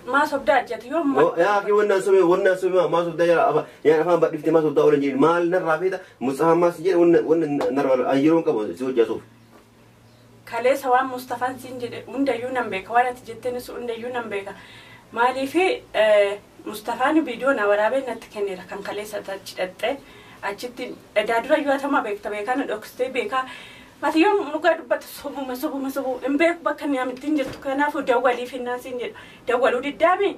ما صبدا جت يوم يا أخي والناس ما صبدا يعني أفهم بدي ما صبدا ولا جيل مال نرى فيها مساهم ما سجل نرى أيرون كم سوى جاسوف كله سواء مصطفى سنجد وندا يونم بيك وانا تجتني وندا يونم بيك مالي في مصطفى بيدون ورابي نتكني كان كله ستجدته أجت دادرا يواتها ما بيك تبي كان أكستي بيكا ما تيوم نقعد بتصوبه مسوبه إن بيك بكن يا متنجر تكنا في دولي في الناس إنجر دولو دامي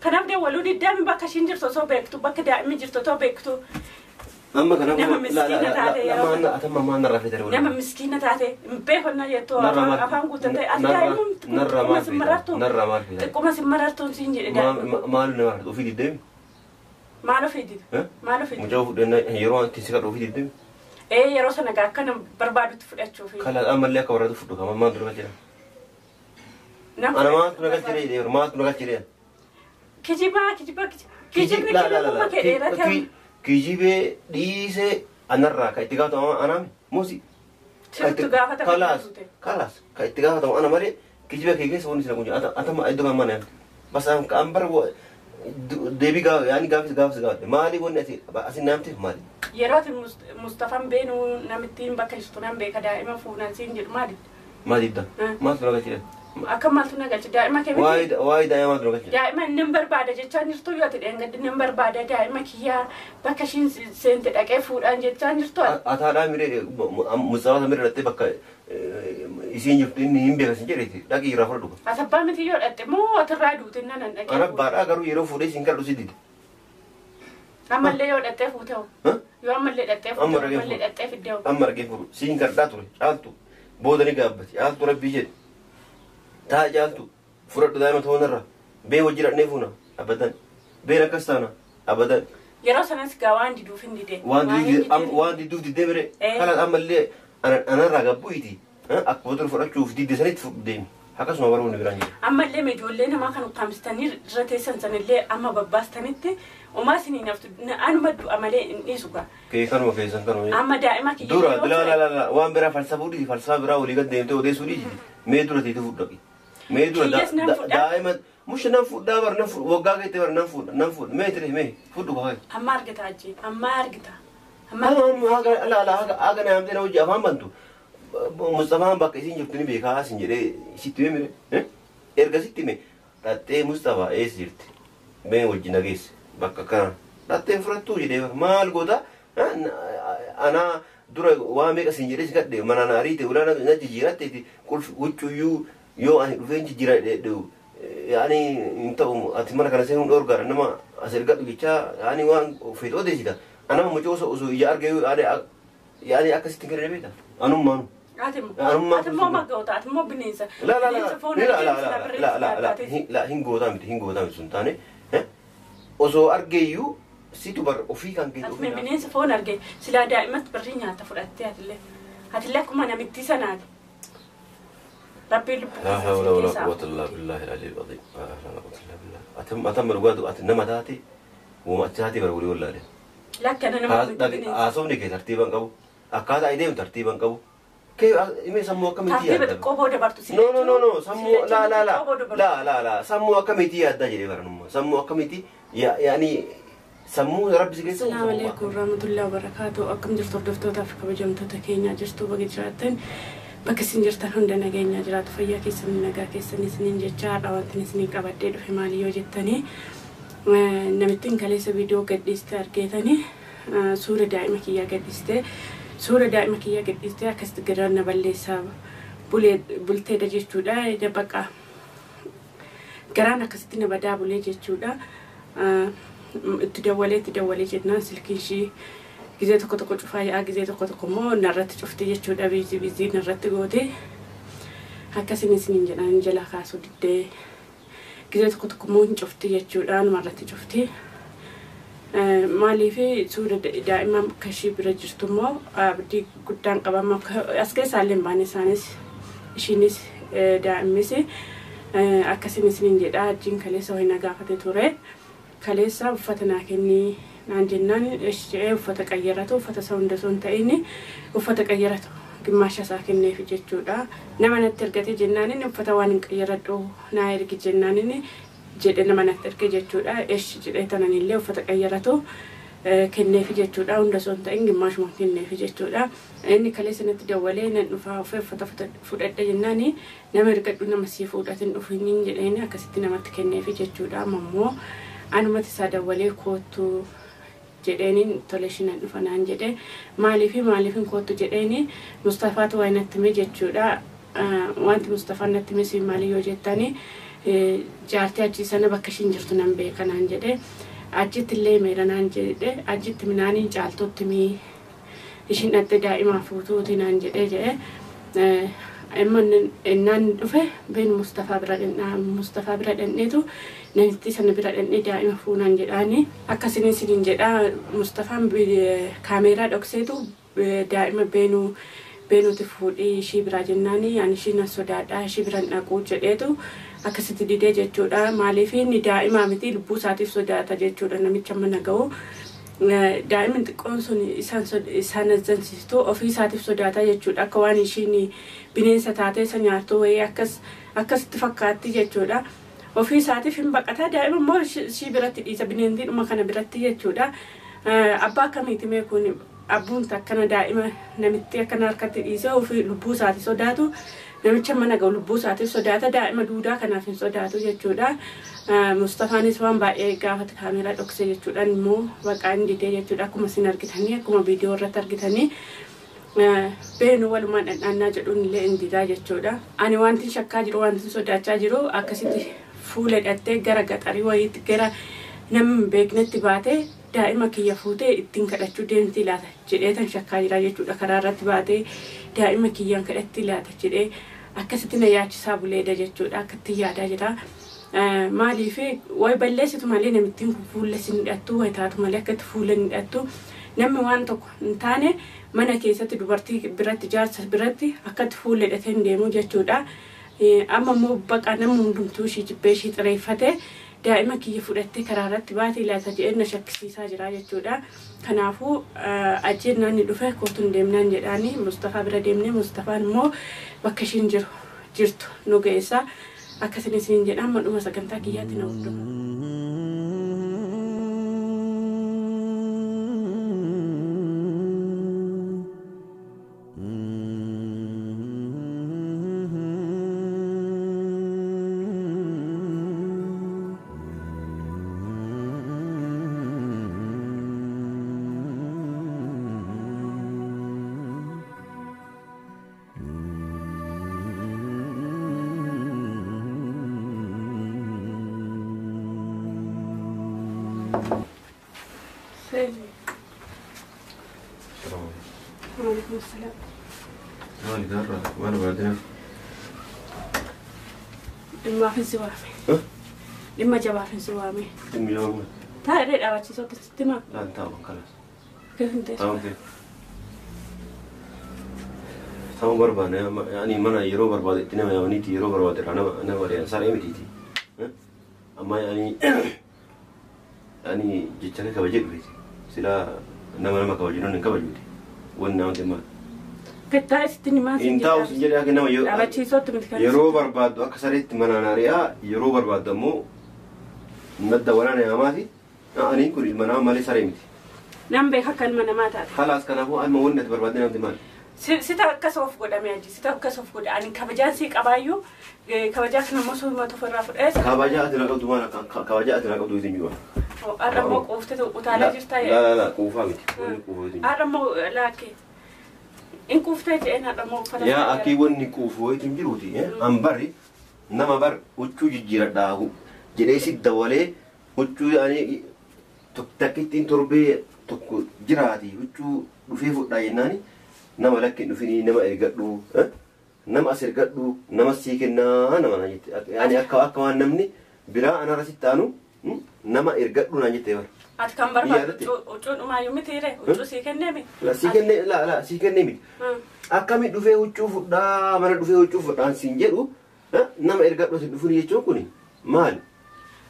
كنا دولو دامي بك شنجر تصوب بيك تو بك دامي جر تصوب بيك تو أما كنا لا ما أتم ما نرى في ترى نعم مسكينة تعتي إن بيك هنا يتو أفهم قلت أنت أتايم نرى ما في تقوم سمرتون سنجر ما لنا وفي الدم ما له فيدي ما له فيدي مجاوب لأن هيروان تسكر وفي الدم إيه يا روسنا قاعد كنا بربادو تفرق تشوفي خلاص الأمر لك ورا تفرق كمان ما أدري كذا أنا ما أكون قاعد جري ما أكون قاعد جري كجيب لا كجيب ديسه أنا راك اتجاه أنا موسي خلاص اتجاه أنا مري كجيب كيس وني سلكوني أتم أيدو كمان يعني بس أم برو دبي قا يعني قافز مالي ونأتي أصل نامتي مالي يرات مصطفى بينو نامتين بكريستونام بيك دائما فونا سينجر مالي ده ما تروح كذا أكمل تنا قلت دائما كيف وايد دائما تروح كذا دائما نمبر بعد جتان يرتو ياتي إنك نمبر بعد دائما كيا بكشين سنت أكيفور أن جتان يرتو أثارا ميري مصطفى ميري رتي بك isiin jirtu inni hin beekasin jedheeti dhaqii irraa fudhadhu. Asabbaa miti yoo dhaqxe moo atirraa duutin nan dhaqee. Ana baadhaa garuu yeroo fuudhee siin kadhu si dide. Ammallee yoo dhaqxee fuuteewu. Yoo ammallee dhaqxee fuuteewu. Ammallee dhaqxee fiddeewu. Amma argee fuudhu siin kadhaa ture caaltu booda ni gaabbate caaltu rabbii jedhe taa caaltu fudhadhu daa'ima ta'uunarra bee wajji dhaqnee fuuna abadan been akkas taana abadan. Yeroo sanas gaa waan diduuf hin didee. Waan diduuf didee bire kanaaf ammallee anarraa gabbu'iti. Akkuma dur fudhachuuf didde sanitti fuddeemi akkasuma baruun biraan jira. Ammallee ijoollee namaa kan ukkaamsitanii irra teessan sanillee amma babbaastanitti umaa isinii naftu anuma du'a malee hin dhiisu gaa. Kanuma keessan kanuma. Amma daa'ima kiyya. Dura la waan biraa falsafaa biraa walii gad deemtee odeessuu dhiisi. Mee dura teetu fudhaqi. Mee dura daa'ima mushi nan fudhaa bar nan fudhu waggaa keetti bar nan fudhu mee ture mee fudhu kaa. Amma argita ajji amma argita. Haga na hamte na hojii afaan bantu. Mustafaan bakka isin jirtu ni beekaa isin jedhee sitti himire erga sitti hime dhattee Mustafaa eessa jirti mee wajjin nageesse bakka kana dhattee fudhattuu jedhee maal goota anaa dura waa meeqa isin jedhee si kadhe mana naarii ta'e ulaana na jijjiiratte huccuyyuu yoo ani dhufeen jijjiira dhedheewu yaani hin ta'u ati mana kana seenuun dhoorgaadha nama as erga dhugichaa yaani waan feetu odeessita anama mucoo osoo ija argee yaani akkasitti hin kenneefeta anummaanu. Atimmoo maggoota atimmoo bineensa. La hin gootaa miti sun taane osoo argeeyyuu situ bar ofii kan keessa ofii. Bineensa foon argee silaa daa'imatti barrii nyaata fudhattee atillee akkuma namitti sanaati. Rabbiin lubbuu keessaa. La hawla wala quwwata illa billahi al-aliyyil azim. La hawla wala quwwata illa billah. Atam dhugaatu ati nama taate wama taate bar walii wallaale. Lakkana nama bineensa. Haasofni kee tartiiban qabu akkaataa ideemu tartiiban qabu. Ime sammu akkamiti yaadda? Tartiiba xiqqoo booda bartu si. No sammu la sammu akkamiti yaadda jedhee baranummaa sammu akkamiti yaani sammu rabbi si keessa. Assalamu alaikum warahmatullahi wabarakatuh. Akkam jirtu hordoftoota fi kabajamtoota keenya jirtu bakka jiraattan bakka isin jirtan hunda nageenya jiraatu fayyaa keessanii nagaa keessanii isiniin jechaa wanti isinii qabadhee dhufe maali yoo jettanii namittiin kaleessa viidiyoo gadhiiste argeetanii suura daa'ima kiyyaa gadhiiste. Suura daa'ima kiyya gadhiistee akkasitti gadaana balleessaa bulteedha jechuudha. Bakka garaan akkasitti na badaa bulee jechuudha. Itti dawwalee jennaan silkiin ishii gizee tokko cufaa yaa'aa gizee tokko immoo narratti cufte jechuudha. Biizii narratti goote akkasiin isiniin jedhan jala kaasuu diddee gizee tokko immoo hin cufte jechuudha. Numarratti cufte. Maaliif suura daa'ima kashii bira jirtu immoo abdii guddaan qabama as keessaallee baane isaanis ishiinis daa'immis akkasiin isiniin jedha ajjiin kaleessa wayii na gaafate ture kaleessa uffata naa kennii naan jennaan uffata qayyaratu uffata isa hunda osoo hin ta'in uffata qayyaratu gimmaasha isaa kenneef jechuudha. Nama natti ergate jennaan inni uffata waan hin qayyaradhu naa ergi jennaan inni jedhe nama natti erge jechuudha. Eesh jedhee tananillee uffata qayyaratu kenneefi jechuudha. Hunda osoo hin ta'in gimmaashuma kenneefi jechuudha. Inni kalee sanatti dawwalee nan dhufaa uffata fudhadha jennaani nama ergadhu nama sii fuudhatin dhufiin jedheeni akkasitti namatti kenneefi jechuudha. Amma immoo anumatti isaa dawwalee kootu jedheeni toleeshinan dhufanaan jedhe maaliifin kootu jedheeni Mustafaatu waa natti hime jechuudha. Wanti Mustafaan natti hime maali yoo jettani jaartii achi sana bakka ishiin jirtu nan beekanaan jedhe achitti illee meeranaan jedhe achitti minaaniin caaltutti mii ishiin dhatte daa'imaa fuutuuti naan jedhe innaan dhufe been Mustafaa bira dhanneetu namitti sana bira dhannee daa'ima fuunaan jedhaani akkasiin isiniin jedhaa Mustafaan kaameeraa dhokseetu daa'ima beenuuti fuudhii ishii biraa jennaani ani ishiin sodaadhaa ishii biraan dhaquu jedheetu akkasitti didee jechuudha. Maaliif inni daa'ima miti lubbuu isaatiif sodaata jechuudha namicha mana ga'u. Daa'imni xiqqoon sun isaan azzansiistu ofii isaatiif sodaata jechuudha. Akka waan ishiin bineensa taatee isa nyaattu wayii akkasitti fakkaatti jechuudha. Ofii isaatiif hin baqata daa'ima immoo ishii biratti dhiisa bineensiidhuma kana biratti jechuudha. Abbaa akkamiiti mee kun abbuun akkana daa'ima namitti akkana harkatti dhiisee ofii lubbuu isaati sodaatu. Namicha mana ga'u lubbuu isaatiif sodaata daa'ima duudaa kanaaf hin sodaatu jechuudha. Mustafaanis waan baay'ee gaafata kaameeraa dhoksee jechuudhaan immoo baqaan didee jechuudha. Akkuma isin argitanii akkuma viidiyoo irratti argitanii beenuu walumaan dhandhaannaa jedhuun illee hin didaa jechuudha. Ani wanti shakkaa jiru wanti sodaachaa jiru akkasitti fuula hidhattee gara gaxarii wayiitti gara nama hin beeknetti baatee daa'ima kiyya fuutee ittiin kadhachuu deemti laata jedhee tan shakkaa jira jechuudha. Karaa irratti baatee daa'ima kiyyaan kadhatti laata jedhee akkasitti na yaachisaa buleeda jechuudha. Akkatti yaadaa jira. Maaliif way balleessitu malee namittiin kun fuula sin hidhattu way taatu malee akkatti fuula hin hidhattu namni waan tokko hin taane mana keessatti dubartii biratti jaarsa biratti akkatti fuula hidhatee hin deemu jechuudha. Amma immoo baqa namni hundumtuu ishii jibbee ishii xireeffate daa'ima kiyya fudhattee karaa irratti baatee laata jedhee na shakkisiisaa jira jechuudha. Kanaafuu ajjennaan ni dhufe kootuun deemnaan jedhaanii Mustafaa bira deemnee Mustafaan immoo bakka ishiin jirtu nu geessa. Akkasiin isiniin jedhaan madhuma sagantaa kiyyaatti na hordofaa. وعليكم السلام. مالك هرة وانا بعدين لما في الزوامي لما جابها في الزوامي يوم تعال أواتي صوت الستما لا انت خلاص كيف انت تمام كيف تمام بربان يعني منا يرو برباد اتنين يا ونيتي يرو برباد انا وري صار يمتيتي اما يعني جيتك كبجيك بيتي سلا نما كبجينون كبجيتي والنام دماء كتا استني ما انت وسجل لكن نما أواتي صوت متكلم يرو برباد اكثرت منا ناريا يرو برباد دمو ندى ولا نياماتي أنا كل المنام مالي سريمتي نعم بيحكي المنا ما تعرف خلاص كان هو أنا ونت بربادنا دماء ستا كسوف قد أمياجي ستا كسوف قد أنا كبجان سيك أبايو كبجاك نمسو ما تفرّف إيش كبجاك تناقض دماء كبجاك تناقض ويزنيوا أرمو قوفته وتعالى جستاي لا قوفا بيت أرمو لكن إن قوفته أنا أرمو فلا يا أكيد وني قوفه تنجروتي أمبري نما بر وتشو جيرة داهو جلسي الدولة وتشو يعني تكتين تربي تكو جراتي وتشو رفيف دايناني نما لكن نفيني نما إرجعلو نما أسرجعلو نما سيكنا نما نجيت يعني أكوان نمني بلا أنا رسيت تانو نما إرجعلو نجيت تيار أتكلم برا وتشو ما يومي تيره وتشو سيكنا مي لا سيكنا لا سيكنا مي أكمل دفع وتشو فدا mana دفع وتشو فدا سينجلو نما إرجعلو سيدفوني يجوا كوني مال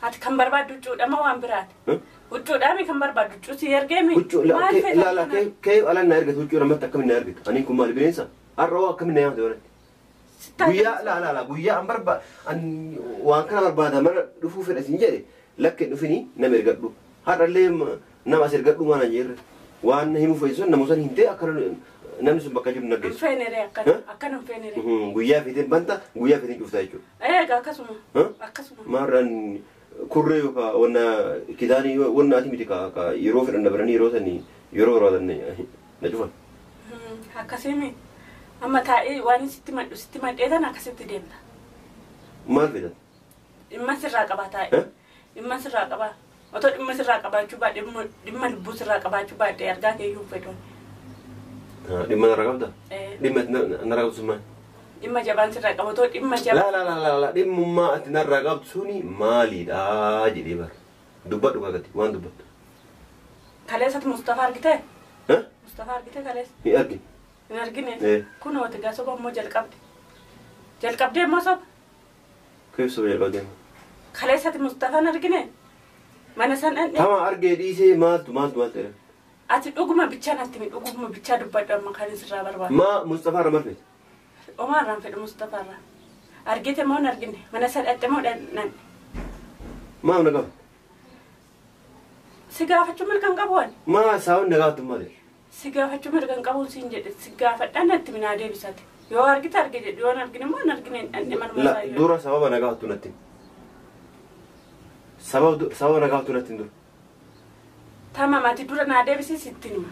أتكلم برا وتشو ده ما وان براد وتشو ده مي كم برا وتشو سيرجع وتشو لا كيف على النارجة وتشو رمت كم النارجة أنا كم مال بينسا الروا كم النيام دولة guyyaa la guyyaa an barba an waan kana barbaada mana dhufuu fedha sin jedhe lakke dhufini nama ergadhu hadallee nama as ergadhu mana jirre waan himu fayyisan namusan hinte akkana namni sun bakka jiru naggeessu. Feenere akkana feenere. Guyyaa fiitiin banta guyyaa fiitiin cuftaa jechuudha. Akkasuma. Maarraan kurree yookaan wanna kitaanii wanna ati miti ka yeroo fedhan dabaranii yeroo sanii yeroo barbaadan na cufan. Akkasimi amma taa'ee waan sitti madheetan akkasitti deemta. Maal fidan? Dhimma sirraa qabaa taa'ee. Dhimma sirraa qabaa. Otoo dhimma sirraa qabaachuu baadhee dhimma lubbuu sirraa qabaachuu baadhee argaa keeyyuu fedhan. Dhimma narra qabda? Dhimma narra qabdu sun maal? Dhimma jabaan sirraa qaba otoo dhimma jabaan. La dhimmummaa ati narra qabdu suni maalidha jedhee bara. Dubbadhu kakati waan dubbattu. Kaleessatti Mustafaa argitee? Mustafaa argitee kaleessa? Hin argine. Hin argine? Kun wati gaa soba immoo jalqabde. Jalqabdee immoo soba? Keessa soba jalqabdee immoo? Kaleessatti Mustafaan argine? Mana san dhandhee? Tama argee dhiisee maaltu jedha? Ati dhuguma bichaa natti mi dhuguma bichaa dubbadhu amma kan sirraa barbaadu. Mustafaa irra maal fedhe? Omaarraan fedhu Mustafaa irraa. Argite moo hin argine? Mana san dhandhee moo dhandhan? Maaf na qaba? Si gaafachuu mirgan qabu waan? Saawwan na gaafatu malee? Si gaafachuu mirgan qabuun siin jedhe si gaafadhaan natti minaa deebisate. Yoo argite arge jedhu yoo hin argine moo hin argine hin dhandhee manuma isaa yoo. Dura sababa na gaafatu natti. Sababa na gaafatu natti dura. Tama mati dura naa deebisee sitti nima.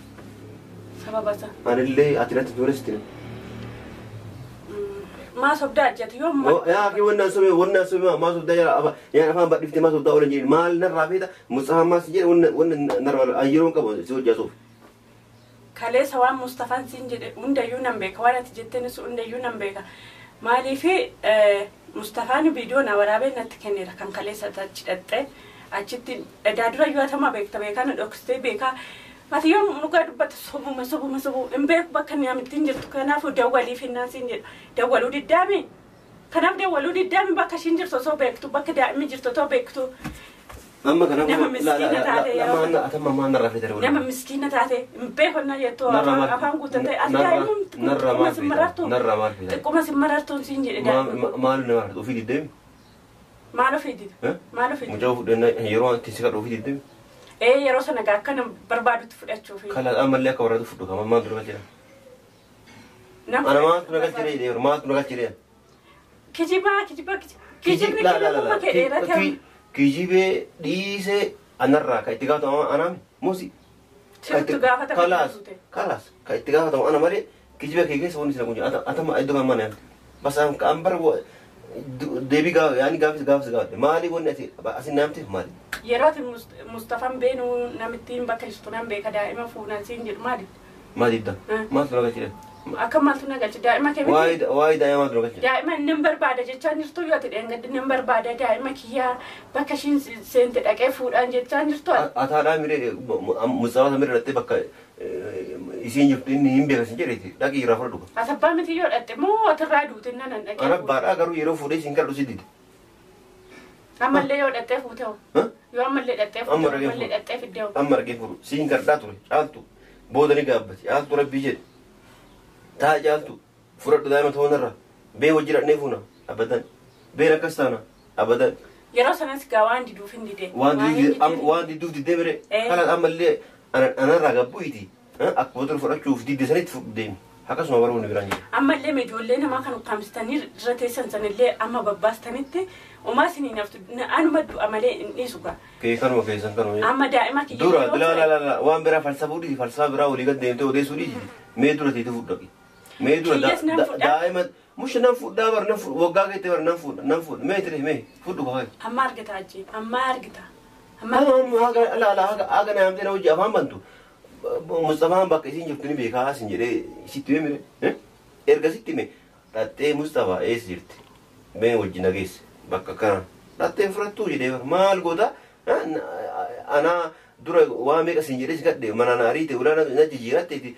Sababa isaa. Anillee ati natti dura sitti nima. Maa sobdaa ajjate yoo amma. Yaa kee wannan sobe maa sobdaa jala yaa afaan badhiftee maa sobdaa oolan jedhi maal narraa feeta Mustafaa maas jedhe wannan narraa ayyeroon qabu si hojjaasuuf. Kaleessa waan Mustafaan siin jedhe hundayyuu nan beeka waan ati jettenis hundayyuu nan beeka. Maaliifi Mustafaan viidiyoo na waraabee natti kenneera kan kaleessa achi dhaxxee achitti daadura yoo atama beekta beekan dhokstee beeka. Ati yoo nugaa dubbata sobuma hin beeku bakka inni amittiin jirtu kanaafuu dawwaliif hinnaan siin jedhu dawwaluu diddaami. Kanaaf dawwaluu diddaami bakka ishiin jirtu osoo beektu bakka daa'imni jirtu osoo beektu. Amma kanaaf nama miskiina taate nama miskiina taate hin beekonna jettoo afaan guutatee as daa'imni xiqquma simmarartuun siin jedhe daa'imni. Maalu nama ofii diddeemi? Maal ofii didde? Mucaa fudhannaa yeroo anti si kadhu ofii diddeemi? Yeroo sana akkana barbaadutti fudhachuuf. Kala ammallee akka warraatu fudhu kama maal dura jira? Ana maaltu nagaa jiree deeru maaltu nagaa jiree? Kijibni kijibee dhiisee anarraa ka itti gaafatamu anaami muusi. Sirtu gaafatamu. Kalas ka itti gaafatamu ana malee kijibee kee keessa wanni sina kun atama iddoo kan mana basaan ka ambar deebii yaani gaafis maali wanni asin naamteef maali? Yeroo ati Mustafaan beenuu namittiin bakka jirtu nan beeka daa'ima fuunaan siin jedhu maali? Maalidda? Maaltu nagaa jiree? Akka maaltu nagaa jiree daa'ima kee miti? Waa'ee daa'ima maaltu nagaa jiree? Daa'ima inni barbaada jechaan jirtu yoo ati dheengaddi inni barbaada daa'ima kiyyaa bakka ishiin seente dhaqee fuudhaan jechaan jirtu. Ataadhaa miree Mustafaa miree dhattee bakka isiin jirtu inni hin beekasin jedheeti dhaqii irraa fudhadhu. Asabbaa miti yoo dhatte moo atirraa duutin nan dhaqee? Anabbaadhaa garuu yeroo fuudhee isiin kadhu si dide. Ammallee yoo dhattee fuuteewu. Yoo ammallee dhattee fuuteewu ammallee dhattee fiddeewu. Amma argee furu siin kadhaa ture caaltu booda ni gaabbati caaltu rabbii jedhe taa caaltu fudhadhu daa'ima ta'uu narra bee wajjin dhaqnee fuuna abadan been akkas taana abadan. Yeroo sanas gaa waan diduuf hin didee. Waan diduuf didee bire kalaan ammallee anarraa gabbu'iti akkuma ture fudhachuuf didde sanitti deemi. Akkasuma baroonni biraan jiru. Ammallee ijoollee namaa kan ukkaamsitanii irra teessan sanillee amma babbaastanitti umaa isinii naftu anuma du'a malee hin dhiisu gaa. Kanuma keessan kanuma. Amma daa'ima kiyya. Dura waan biraa falsafuu dhiisi falsafaa biraa walii gad deemtee odeessuu dhiisi mee dura teete fudhaqi. Mee dura daa'ima mushi nan fudhaa bar nan waggaa keettee bar nan fudha mee tire mee fudhu kafaa. Amma argita ajjii amma argita. Haga naamtee na hojii afaan bantu. Mustafaan bakka isiin jirtu ni beekaa sin jedhee sitti hime erga sitti hime dhattee Mustafaa eessa jirti mee wajjin nageesse bakka kana dhattee fudhattuu jedhee maal goota anaa dura waa meeqa sin jedhee si gadhee mana naarii ta'e ulaa na jijjiiratte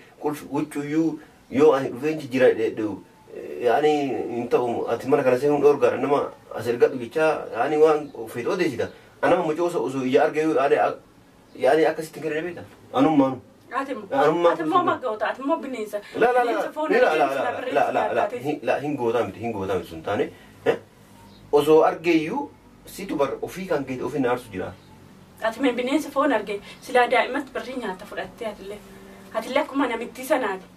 huccuyyuu yoo ani dhufee jijjiira dheedheewu yaani hin ta'u ati mana kana seenuun dhoorgaadha nama as ergadhu jechaa yaani waan fedhoo deessita anama mucoo osoo ija argee yaani akkasitti hin kennine beekta anummaanu. أتم ما قوتا أتم بنيسة لا لا لا لا لا لا لا هنقودا مت سنتاني أزو أرجيو سيتو بر وفي كان كده وفي نار سجرا أتم بنيسة فون أرجي سلا دائما تبرينها تفرقتي هتلله كم أنا متيسة نادي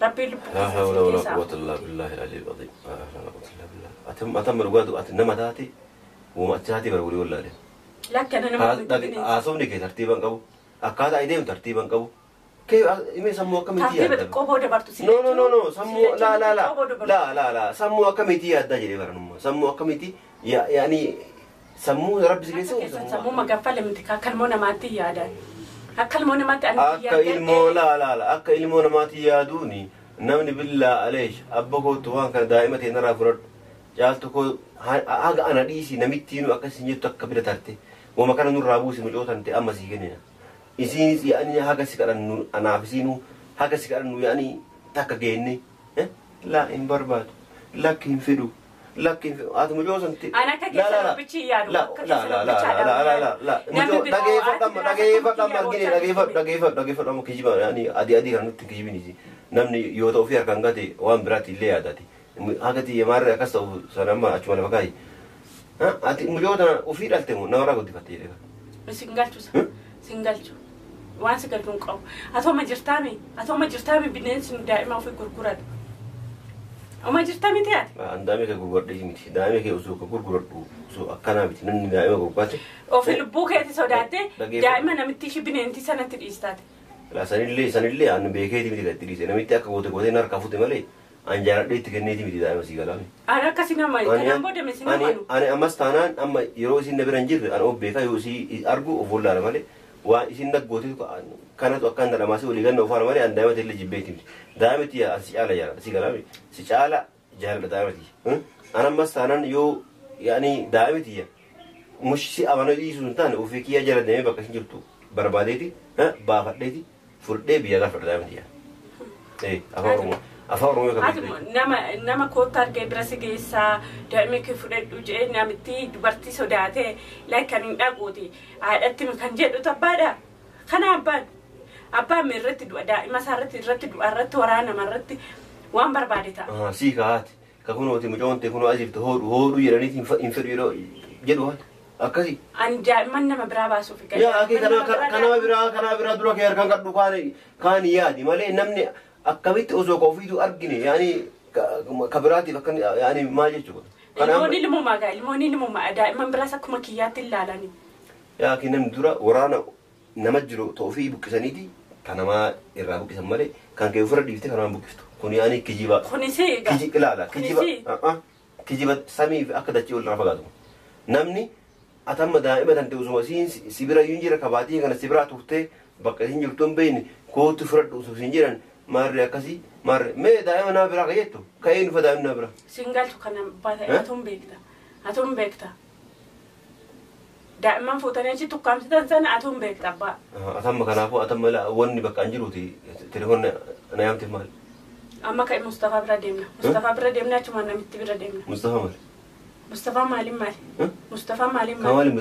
ربي لا حول ولا قوة إلا بالله العلي العظيم لا حول ولا قوة إلا بالله أتم الوقت أتنما تاتي وما تاتي برولي ولا له لكن أنا أصومني كي ترتيبا قبو أكاد أيديهم ترتيبا قبو كيف إمي سموه كميتي ترتيب كوبو دبرتو no سموه لا سموه كميتي أدا جري برنوم سموه كميتي يعني سموه رب زكيسه سموه ما قفل من كلمونا ماتي يا دا كلمونا ماتي أنا أكا إلمو لا أكا إلمو ماتي يا دوني نمني بالله عليش أبوكو توان كان دائما تنرى فرد جالتكو هاga أنا ديسي نميتينو أكا سنجتو أكبر ترتي وما كان نور رابوسي مجوتان تي أما سيجنينا إسيني يعني هاga سكران أنا فيسينو هاga سكران يعني تاكا جيني لا إن برباد لكن فيدو لكن هذا مجوزن تي أنا كجسر بتشي يا لا دقيفة أمو كيجيبا يعني أدي كانت كيجيبني زي نمني يوتو فيها كان قاتي وان براتي اللي هذا هاكتي يمر أكستو سلامة أشوال بكاي أتي مجوزن وفي رالتمو نورا قدي فتيلة سنجالتو وان سكرتون قو أثو ما جرتامي بننس دائما في كركرات أما جرتامي تيات عندامي كغورد يمشي دائما كيوسو كغورد سو أكنا بتنين دائما كغورد أو في البوك يتسوداته دائما نمتيش بننتي سنة تريستات لا سنيلي أنا بيكيتي متى تريس أنا متى كغوتي نار كافوتي مالي أنجار ديت كنيتي متى دائما سيجالامي أنا كسينا ماي كنا بوده مسينا مانو أنا أمستانان أما يروسي نبرنجير أنا أو بيكا يوسي أرجو أفولار مالي وإسين نقطي كانت وكان ده لما سوي لجنة وفار مالي أن دائما تلي جبيتي دائما تيا أسيالة يا سيجالامي سيجالة جهل دائما تي أنا مستانان يو يعني دائما تيا مش سي أمانة دي سنتان وفيكيا جرا دائما بكسين جرتو بربادتي بافدتي فردي بيجا فرد دائما تيا إيه أفهمه nama kota ke berasa gesa dami ke fudet uje namiti dubarti sodate like kan dagoti ada tim kan jedu tabada kana abba mirati du ada masarati rati du arati warana marati wan barbadita sikat kakuno ti mujonte kuno ajib to hodu yerani inferior jedu hat akasi anja manna mabraba so fikaya ya aki kana bira duro ke kan kaddu kan yadi male namni أكملت أزوج وفيدو أرجني يعني كبراتي لكن يعني ما جيتوا. الموني اللي مو ما قال الموني اللي مو ما دائما براسك مكيات اللالاني. يا كنا ندورا ورانا نمجرو توفي بكسانيدي كان ما الرابو كسمالي كان كيفرد ديفته كان ما بكفتو كوني يعني كجيبا. كوني سي. لا كجيبا كجيبا سامي في أكيد تجيء الرافقاتو. نمني أتم دائما أنت وزوجين سبرا ينجر كباتي كان سبرا توفته بكسين يكتم بين كوت فرد وزوجين ماري أكاسي ماري ما دائما نابرا غيتو كاين فدائما نابرا سينغالتو كان باتا أتوم بيكتا دائما فوتاني شيء تقام سنة أتوم بيكتا با أتم كنافو أتم لا وني بكانجروتي تليفون أنا يوم تمال أما كاي مصطفى براديمنا شو ما نمت براديمنا مصطفى مالي كمالي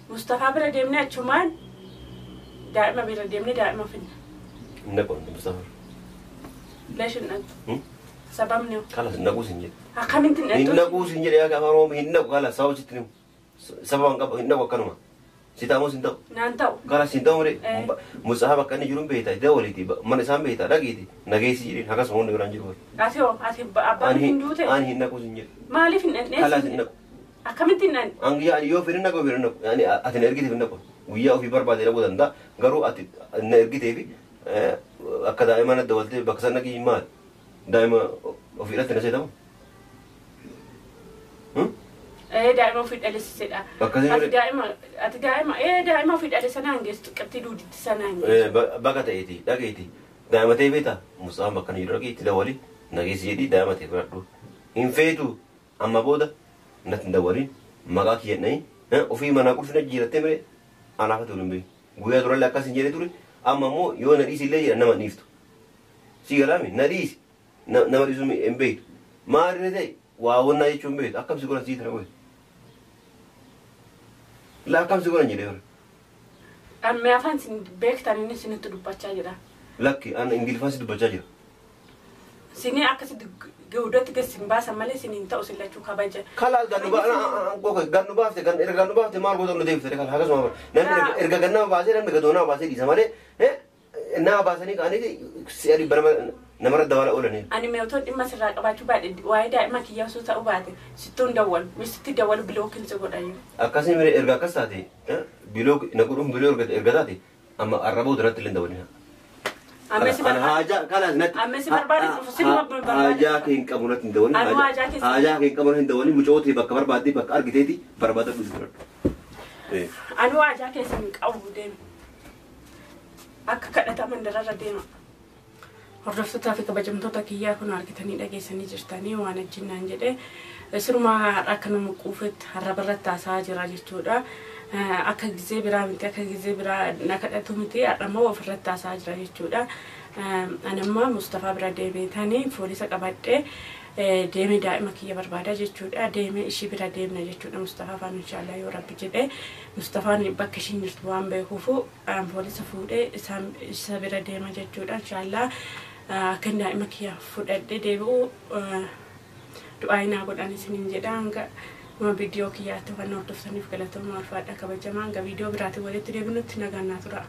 مصطفى براديمنا شو ما دائما براديمنا دائما فينا نقول مصطفى ليش النت؟ سببني. خلاص نقول سنجد. أكمل أنت النت. نقول سنجد يا كماروم هنقول خلاص ساوي شتني. سبب أنك هنقول كنوما. سيتامو سنتو. نانتو. خلاص سنتو مري. مصاحبة كأني جرم بيتا ده ولي تي من سام بيتا ده كيدي. نجيسي جرين هكذا سمون نقول أنجيرو. أتيو أبا هندوته. أنا هنقول سنجد. ما ألف النت. خلاص هنقول. أكمل أنت النت. أنجي يعني يو فيرنا كو فيرنا يعني أتنرجي تفيرنا ويا في بربادي لا بودن دا غرو أتنرجي تبي أكيد دائما الدولة بكسرنا كي مال دائما وفي رات نسيت أمم دائما في الأليس سيدا دائما في الأليس نانجس كتير ودي سنانجس بقى تأتي دائما تبيتا مسام كان يروي تدوري نجيس يدي دائما تفرقوا إن فيتو أما بودا نتدورين ما كي ناي وفي ما نقول في نجيرة تمرة أنا فتولم بي ويا ترى لك كاسين جري تقول أما مو يو نريس اللي أنا ما نيفتو سيجلامي نريس نمريسو إمبيت ما أريده واونا يشوم بيت أكم سيقولن سيد نقول لا أكم سيقولن جري Kan mee afaan sin beektan inni sinitti dubbachaa jira. Lakki an Ingiliffaan si dubbachaa jira. Sini akkasitti guddaatti gassin baasan malee siniin ta'u sillachuu kabaja. Kalaal gannu baafte gannu baafte maal goota nu deebifte kala akkasuma namni erga gannaa baasee namni gadoonaa baasee dhiisa malee naa baasanii qaanii si'ari bara namarra dabala oolanii. Ani meewtoon dhimma sirraa qabaachuu baadhe waa'ee daa'ima kiyyaa osoo ta'uu baate sittuun dawwalu misitti dawwalu bilookiin si godhayu. Akkasii miree erga akkas taate bilook naquudhuun biloo erga taate amma arraba uduratti illee dawwalina. Amesi barbaade sirba barbaade. Haajaa kee hin qabu natti hin dawwalin. Haajaa kee hin qabu natti hin dawwalin mucootee bakka barbaadde bakka argiteeti barbaada dhufu. Anu haajaa keessa hin qabu deema. Akka kadhata mandararra deema. Hordoftoota fi kabajamtoota kiyyaa kun argitanii dhageessanii jirtanii waan achinnaan jedhee sirumaa akka nama quufetti harrabarratti haasaa jira jechuudha. Akka gizee biraa miti akka gizee biraa na kadhatu miti har'ammoo ofirratti haasaa jira jechuudha. Anammaa Mustafaa bira deebiitanii poolisa qabadhee deemee daa'ima kiyya barbaada jechuudha. Deemee ishii bira deemna jechuudha. Mustafaa faana inshaallah yoo rabbi jedhee Mustafaan bakka ishiin jirtu waan beekuufu poolisa fuudhee isa bira deema jechuudha. Inshaallah akka daa'ima kiyya fudhadhee deebi'u du'aayinaa godhan isiniin jedha. Hanga viidiyoo kiyyaatti waan hordoftaniif galatooma ulfaadha kabajamaa. Hanga viidiyoo biraatiin walitti deebinutti nagaan naa tura.